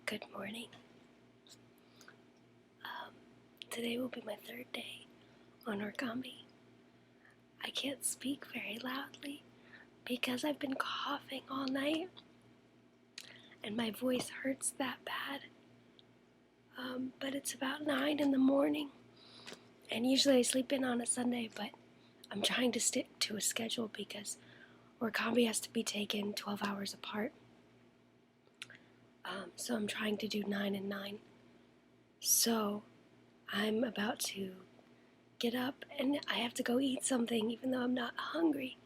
Good morning. Today will be my third day on Orkambi. I can't speak very loudly because I've been coughing all night and my voice hurts that bad. But it's about 9 in the morning and usually I sleep in on a Sunday, but I'm trying to stick to a schedule because Orkambi has to be taken 12 hours apart. So I'm trying to do 9 and 9. So I'm about to get up and I have to go eat something even though I'm not hungry.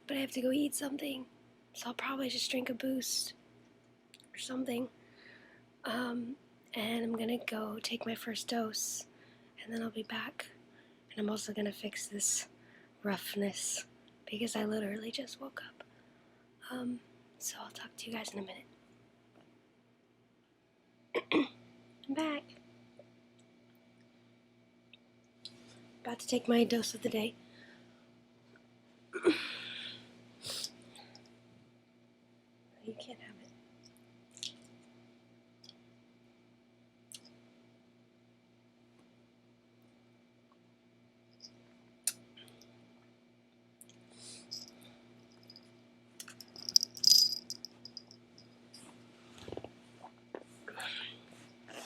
But I have to go eat something. So I'll probably just drink a Boost or something. And I'm gonna go take my first dose and then I'll be back. And I'm also gonna fix this roughness because I literally just woke up. So I'll talk to you guys in a minute. I'm back. About to take my dose of the day. You can't have it.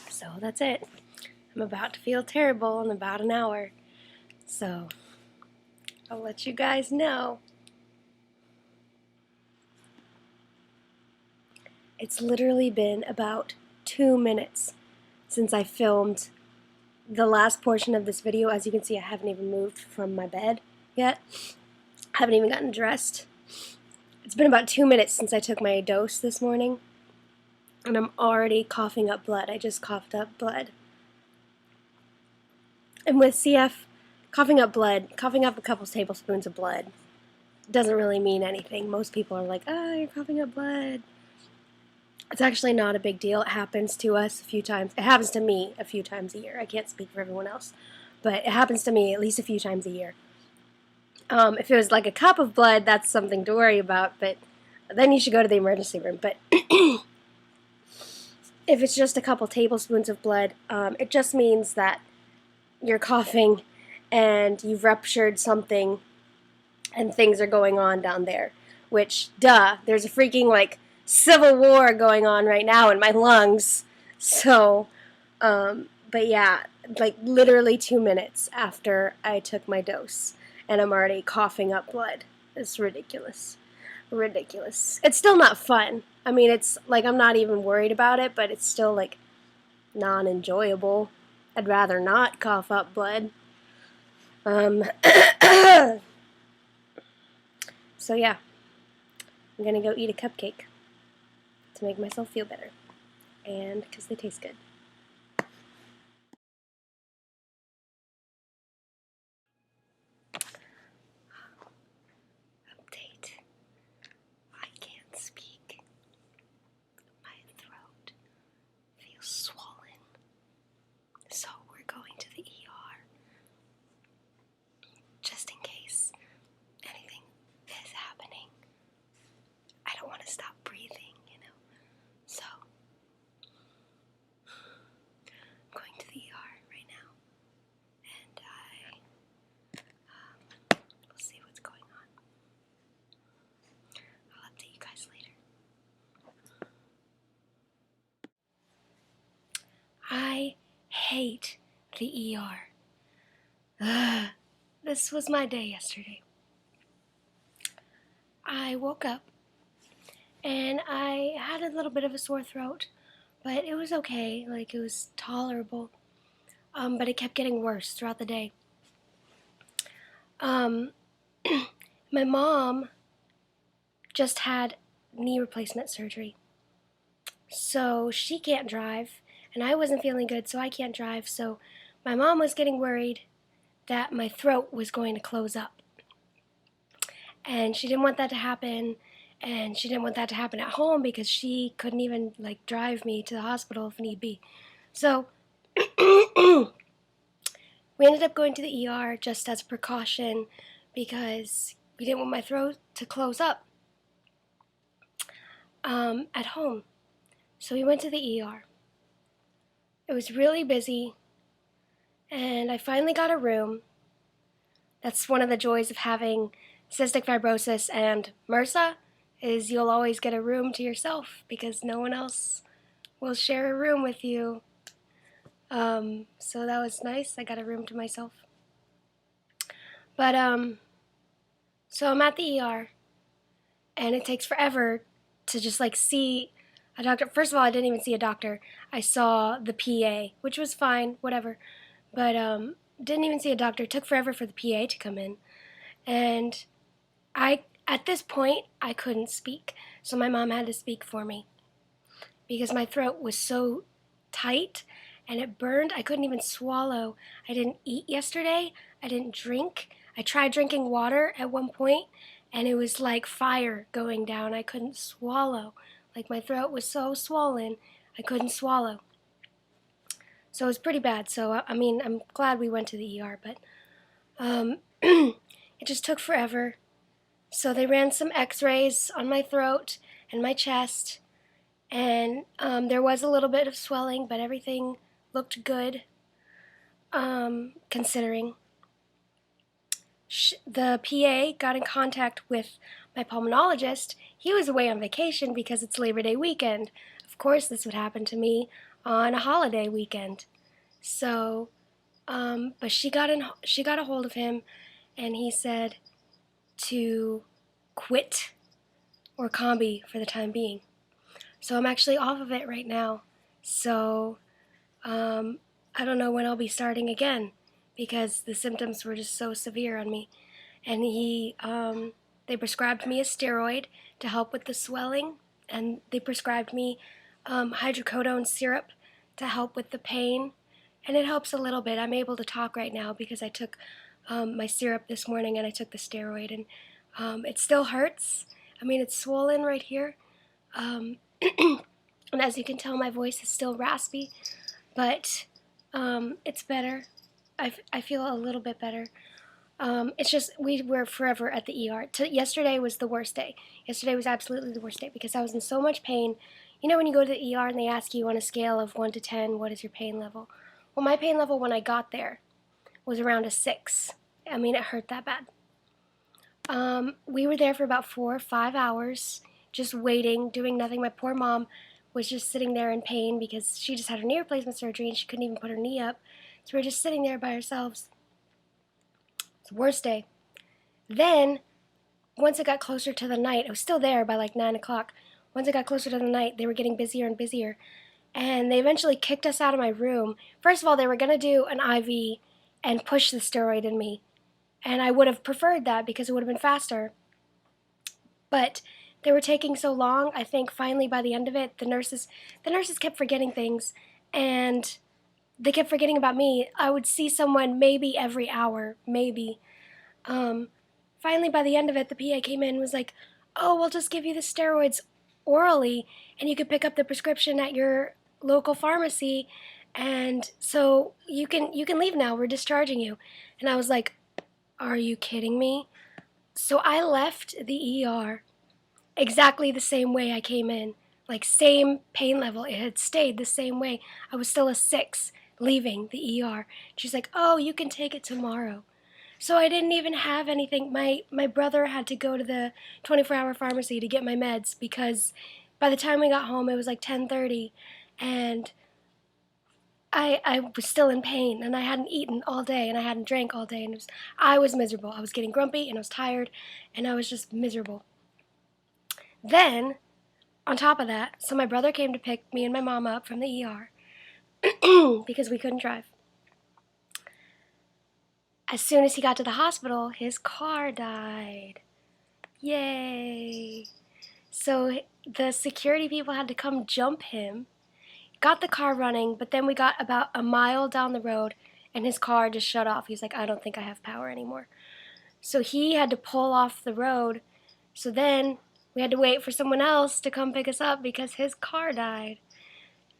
So that's it. I'm about to feel terrible in about an hour. So I'll let you guys know. It's literally been about 2 minutes since I filmed the last portion of this video. As you can see, I haven't even moved from my bed yet. I haven't even gotten dressed. It's been about 2 minutes since I took my dose this morning, and I'm already coughing up blood. I just coughed up blood. And with CF, coughing up a couple tablespoons of blood doesn't really mean anything. Most people are like, oh, you're coughing up blood. It's actually not a big deal. It happens to us a few times. It happens to me a few times a year. I can't speak for everyone else, but it happens to me at least a few times a year. If it was like a cup of blood, that's something to worry about, but then you should go to the emergency room. But if it's just a couple tablespoons of blood, it just means that you're coughing and you've ruptured something and things are going on down there, which, duh, there's a freaking, civil war going on right now in my lungs. So, but yeah, literally 2 minutes after I took my dose, and I'm already coughing up blood. It's ridiculous. Ridiculous. It's still not fun. I mean, it's, I'm not even worried about it, but it's still, non-enjoyable. I'd rather not cough up blood. So yeah, I'm gonna go eat a cupcake to make myself feel better, and because they taste good. Update. I can't speak. My throat feels swollen. So we're going to the ER. Just in case anything is happening. I don't want to stop breathing, So I'm going to the ER right now. And we'll see what's going on. I'll update you guys later. I hate the ER. This was my day yesterday. I woke up and I had a little bit of a sore throat, but it was okay. It was tolerable. But it kept getting worse throughout the day. My mom just had knee replacement surgery. So she can't drive, and I wasn't feeling good, so I can't drive. So my mom was getting worried that my throat was going to close up. And she didn't want that to happen, and she didn't want that to happen at home because she couldn't even, drive me to the hospital if need be. So we ended up going to the ER just as a precaution because we didn't want my throat to close up at home. So we went to the ER. It was really busy, and I finally got a room. That's one of the joys of having cystic fibrosis and MRSA, is you'll always get a room to yourself because no one else will share a room with you. So that was nice. I got a room to myself. But so I'm at the ER, and it takes forever to just like see a doctor. First of all, I didn't even see a doctor. I saw the PA, which was fine, whatever. But didn't even see a doctor. It took forever for the PA to come in, and at this point I couldn't speak, so my mom had to speak for me because my throat was so tight and it burned. I couldn't even swallow. I didn't eat yesterday. I didn't drink. I tried drinking water at one point, and it was like fire going down. I couldn't swallow. Like my throat was so swollen, I couldn't swallow. So it was pretty bad. So, I mean, I'm glad we went to the ER, but it just took forever. So they ran some x-rays on my throat and my chest, and there was a little bit of swelling, but everything looked good, considering. The PA got in contact with my pulmonologist. He was away on vacation because it's Labor Day weekend. Of course this would happen to me on a holiday weekend. So, but she got a hold of him, and he said to quit Orkambi for the time being. So I'm actually off of it right now. So I don't know when I'll be starting again because the symptoms were just so severe on me. And they prescribed me a steroid to help with the swelling, and they prescribed me hydrocodone syrup to help with the pain, and it helps a little bit. I'm able to talk right now because I took my syrup this morning and I took the steroid, and it still hurts. I mean, it's swollen right here, and as you can tell, my voice is still raspy, but it's better. I feel a little bit better. It's just we were forever at the ER. Yesterday was the worst day. Yesterday was absolutely the worst day because I was in so much pain. You know when you go to the ER and they ask you on a scale of 1 to 10, what is your pain level? Well, my pain level when I got there was around a 6. I mean, it hurt that bad. We were there for about 4 or 5 hours, just waiting, doing nothing. My poor mom was just sitting there in pain because she just had her knee replacement surgery and she couldn't even put her knee up. So we were just sitting there by ourselves. It's the worst day. Then, once it got closer to the night, I was still there by like 9 o'clock. Once it got closer to the night, they were getting busier and busier. And they eventually kicked us out of my room. First of all, they were going to do an IV and push the steroid in me. And I would have preferred that because it would have been faster. But they were taking so long, I think finally by the end of it, the nurses kept forgetting things. And they kept forgetting about me. I would see someone maybe every hour, maybe. Finally, by the end of it, the PA came in and was like, oh, we'll just give you the steroids orally, and you could pick up the prescription at your local pharmacy, and so you can leave now. We're discharging you. And I was like, are you kidding me? So I left the ER exactly the same way I came in. Like, same pain level. It had stayed the same way. I was still a 6 leaving the ER. She's like, oh, you can take it tomorrow. So I didn't even have anything. My brother had to go to the 24-hour pharmacy to get my meds because by the time we got home, it was like 10:30, and I was still in pain, and I hadn't eaten all day, and I hadn't drank all day, and I was miserable. I was getting grumpy, and I was tired, and I was just miserable. Then, on top of that, so my brother came to pick me and my mom up from the ER because we couldn't drive. As soon as he got to the hospital, his car died. Yay! So the security people had to come jump him, got the car running, but then we got about a mile down the road and his car just shut off. He's like, I don't think I have power anymore. So he had to pull off the road. So then we had to wait for someone else to come pick us up because his car died.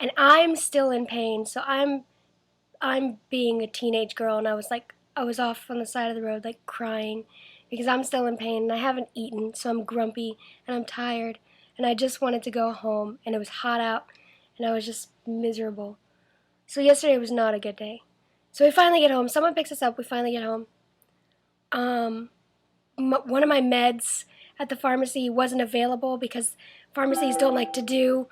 And I'm still in pain, so I'm being a teenage girl, and I was off on the side of the road like crying because I'm still in pain and I haven't eaten, so I'm grumpy and I'm tired and I just wanted to go home, and it was hot out and I was just miserable. So yesterday was not a good day. So we finally get home. Someone picks us up. We finally get home. One of my meds at the pharmacy wasn't available because pharmacies don't like to do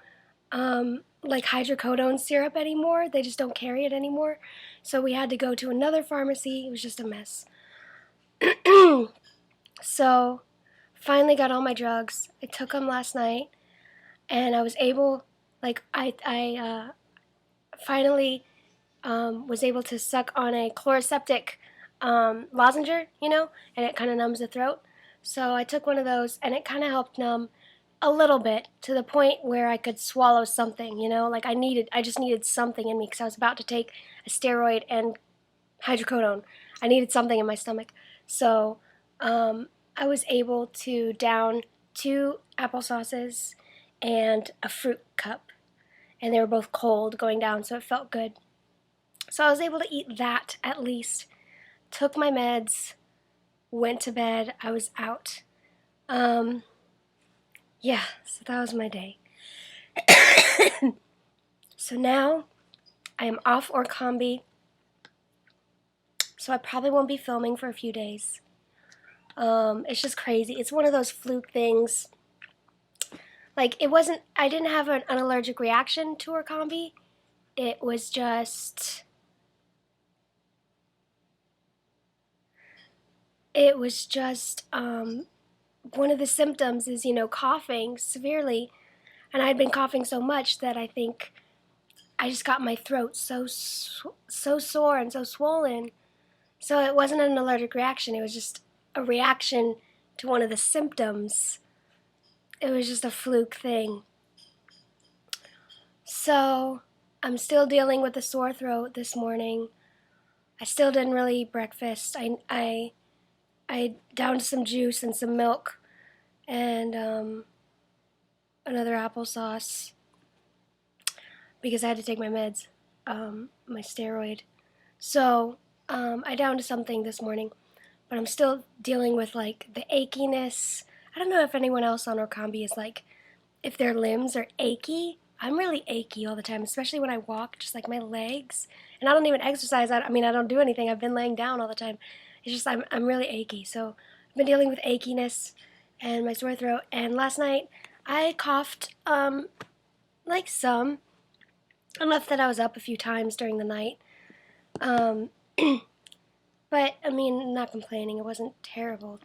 like hydrocodone syrup anymore. They just don't carry it anymore. So we had to go to another pharmacy. It was just a mess. So finally got all my drugs. I took them last night, and I was able, like, I finally was able to suck on a chloroseptic lozenger, and it kind of numbs the throat. So I took one of those, and it kind of helped numb a little bit to the point where I could swallow something, like I just needed something in me because I was about to take a steroid and hydrocodone. I needed something in my stomach. So I was able to down 2 applesauces and a fruit cup. And they were both cold going down, so it felt good. So I was able to eat that at least. Took my meds, went to bed, I was out. Yeah, so that was my day. So now I am off Orkambi, so I probably won't be filming for a few days. It's just crazy. It's one of those fluke things. Like, I didn't have an allergic reaction to Orkambi. It was just one of the symptoms is, coughing severely. And I'd been coughing so much that I think I just got my throat so sore and so swollen. So it wasn't an allergic reaction. It was just a reaction to one of the symptoms. It was just a fluke thing. So I'm still dealing with a sore throat this morning. I still didn't really eat breakfast. I downed some juice and some milk and another applesauce because I had to take my meds, my steroid. So I downed something this morning, but I'm still dealing with like the achiness. I don't know if anyone else on Orkambi is like, if their limbs are achy. I'm really achy all the time, especially when I walk, just like my legs. And I don't even exercise. I don't do anything. I've been laying down all the time. It's just I'm really achy. So I've been dealing with achiness and my sore throat. And last night I coughed like some, enough that I was up a few times during the night. But not complaining. It wasn't terrible.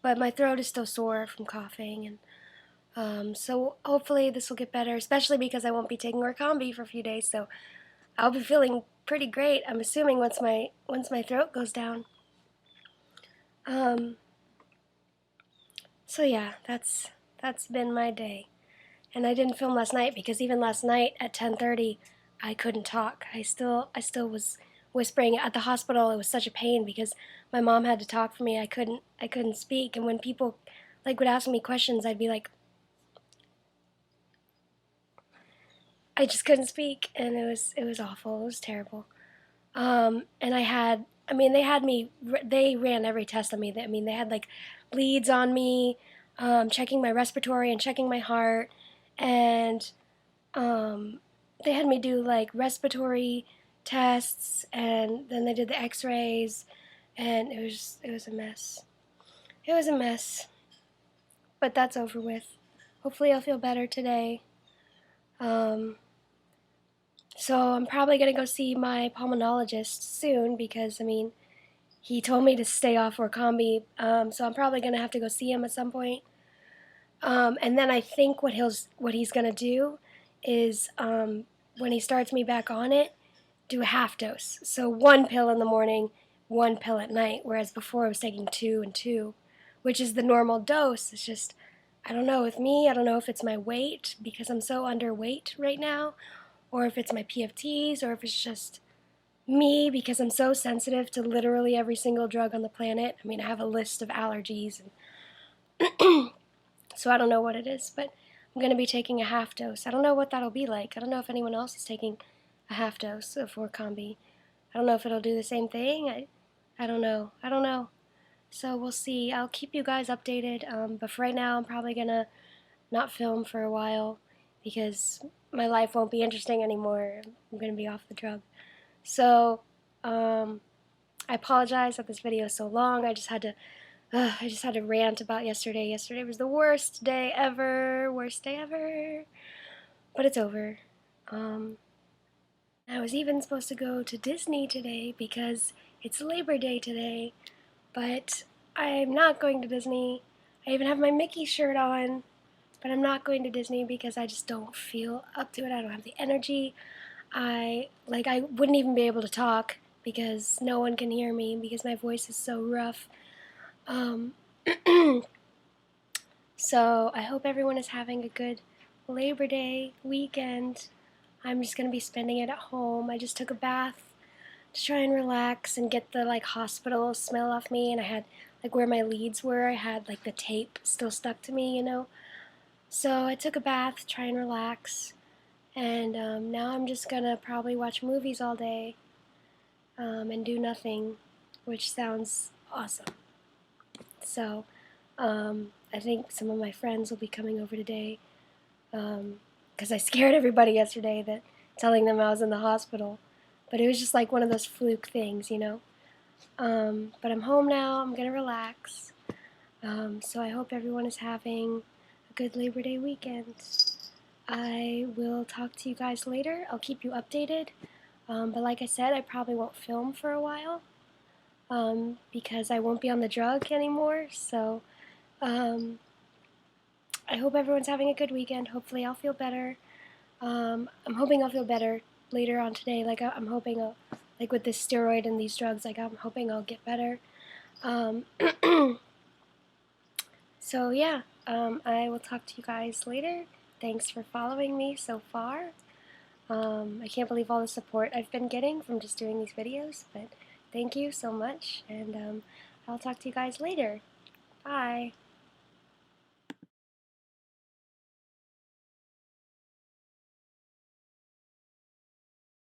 But my throat is still sore from coughing, and so hopefully this will get better, especially because I won't be taking Orkambi for a few days, so I'll be feeling pretty great, I'm assuming, once my throat goes down. So yeah, that's been my day. And I didn't film last night because even last night at 10:30 I couldn't talk. I still was whispering at the hospital. It was such a pain because my mom had to talk for me. I couldn't speak, and when people would ask me questions, I'd be like, I just couldn't speak, and it was awful. It was terrible. And they ran every test on me. They had like leads on me, checking my respiratory and checking my heart, and they had me do like respiratory tests, and then they did the x-rays, and it was a mess. It was a mess, but that's over with. Hopefully I'll feel better today. So I'm probably going to go see my pulmonologist soon because, he told me to stay off Orkambi, so I'm probably going to have to go see him at some point. And then I think what he's going to do is, when he starts me back on it, do a half dose. So 1 pill in the morning, 1 pill at night, whereas before I was taking 2 and 2, which is the normal dose. It's just, I don't know with me, I don't know if it's my weight because I'm so underweight right now, or if it's my PFTs, or if it's just me because I'm so sensitive to literally every single drug on the planet. I have a list of allergies, and so I don't know what it is, but I'm going to be taking a half dose. I don't know what that'll be like. I don't know if anyone else is taking a half dose of Orkambi. I don't know if it'll do the same thing. I don't know. So we'll see. I'll keep you guys updated, but for right now I'm probably going to not film for a while because my life won't be interesting anymore. I'm going to be off the drug. So, I apologize that this video is so long. I just had to rant about yesterday. Yesterday was the worst day ever. Worst day ever. But it's over. I was even supposed to go to Disney today because it's Labor Day today. But I'm not going to Disney. I even have my Mickey shirt on. But I'm not going to Disney because I just don't feel up to it. I don't have the energy. I wouldn't even be able to talk because no one can hear me because my voice is so rough. Um, so I hope everyone is having a good Labor Day weekend. I'm just gonna be spending it at home. I just took a bath to try and relax and get the hospital smell off me, and I had where my leads were, I had the tape still stuck to me, So I took a bath, try and relax, and now I'm just gonna probably watch movies all day and do nothing, which sounds awesome. So I think some of my friends will be coming over today because I scared everybody yesterday that telling them I was in the hospital. But it was just one of those fluke things. But I'm home now. I'm gonna relax. So I hope everyone is having a good Labor Day weekend. I will talk to you guys later. I'll keep you updated. But like I said, I probably won't film for a while because I won't be on the drug anymore. So I hope everyone's having a good weekend. Hopefully I'll feel better. I'm hoping I'll feel better later on today. I'm hoping I'll, with this steroid and these drugs, I'm hoping I'll get better. So yeah, I will talk to you guys later. Thanks for following me so far. I can't believe all the support I've been getting from just doing these videos, but thank you so much, and I'll talk to you guys later. Bye.